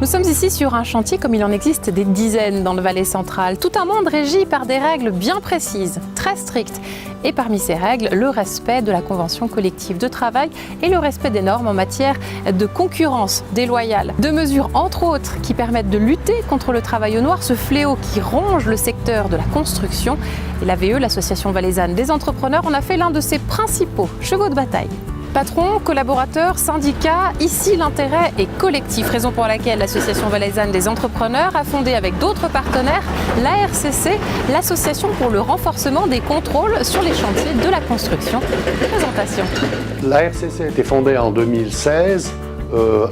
Nous sommes ici sur un chantier comme il en existe des dizaines dans le Valais central. Tout un monde régi par des règles bien précises, très strictes. Et parmi ces règles, le respect de la convention collective de travail et le respect des normes en matière de concurrence déloyale. Deux mesures, entre autres, qui permettent de lutter contre le travail au noir, ce fléau qui ronge le secteur de la construction. Et l'AVE, l'Association valaisanne des entrepreneurs, en a fait l'un de ses principaux chevaux de bataille. Patrons, collaborateurs, syndicats, ici l'intérêt est collectif, raison pour laquelle l'Association valaisanne des entrepreneurs a fondé avec d'autres partenaires l'ARCC, l'association pour le renforcement des contrôles sur les chantiers de la construction. Présentation. L'ARCC a été fondée en 2016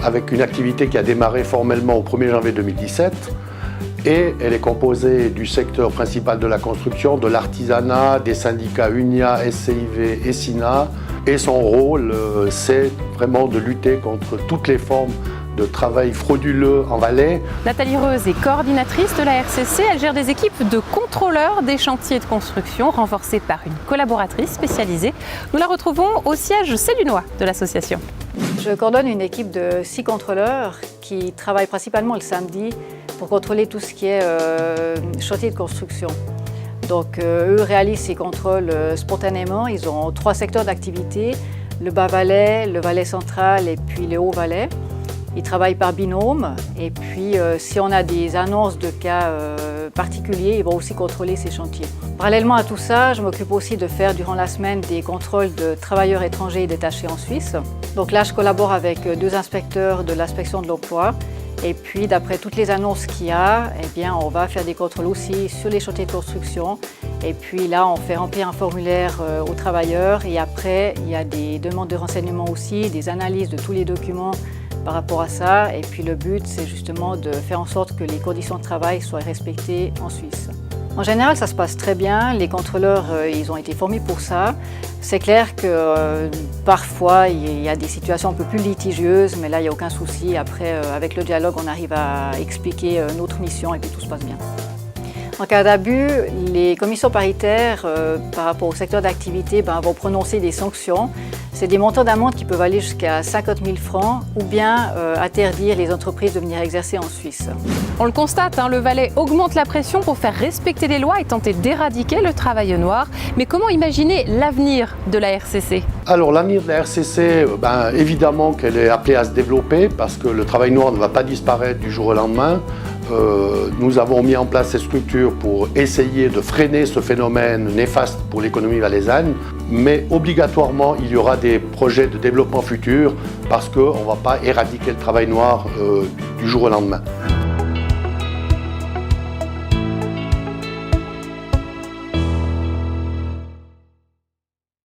avec une activité qui a démarré formellement au 1er janvier 2017 et elle est composée du secteur principal de la construction, de l'artisanat, des syndicats UNIA, SCIV et SINA. Et son rôle, c'est vraiment de lutter contre toutes les formes de travail frauduleux en Valais. Nathalie Reuse est coordinatrice de la RCC. Elle gère des équipes de contrôleurs des chantiers de construction, renforcées par une collaboratrice spécialisée. Nous la retrouvons au siège célunois de l'association. Je coordonne une équipe de 6 contrôleurs qui travaillent principalement le samedi pour contrôler tout ce qui est chantier de construction. Donc eux réalisent ces contrôles spontanément. Ils ont 3 secteurs d'activité, le Bas-Valais, le Valais central et puis le Haut-Valais. Ils travaillent par binôme et puis si on a des annonces de cas particuliers, ils vont aussi contrôler ces chantiers. Parallèlement à tout ça, je m'occupe aussi de faire durant la semaine des contrôles de travailleurs étrangers détachés en Suisse. Donc là, je collabore avec 2 inspecteurs de l'inspection de l'emploi. Et puis, d'après toutes les annonces qu'il y a, eh bien, on va faire des contrôles aussi sur les chantiers de construction. Et puis là, on fait remplir un formulaire aux travailleurs. Et après, il y a des demandes de renseignements aussi, des analyses de tous les documents par rapport à ça. Et puis le but, c'est justement de faire en sorte que les conditions de travail soient respectées en Suisse. En général, ça se passe très bien. Les contrôleurs, ils ont été formés pour ça. C'est clair que parfois, il y a des situations un peu plus litigieuses, mais là, il n'y a aucun souci. Après, avec le dialogue, on arrive à expliquer notre mission et puis tout se passe bien. En cas d'abus, les commissions paritaires, par rapport au secteur d'activité, vont prononcer des sanctions. C'est des montants d'amende qui peuvent aller jusqu'à 50 000 francs ou bien interdire les entreprises de venir exercer en Suisse. On le constate, le Valais augmente la pression pour faire respecter les lois et tenter d'éradiquer le travail au noir. Mais comment imaginer l'avenir de la RCC? Alors l'avenir de la RCC, évidemment qu'elle est appelée à se développer parce que le travail noir ne va pas disparaître du jour au lendemain. Nous avons mis en place ces structures pour essayer de freiner ce phénomène néfaste pour l'économie valaisanne, mais obligatoirement il y aura des projets de développement futur parce qu'on ne va pas éradiquer le travail noir du jour au lendemain.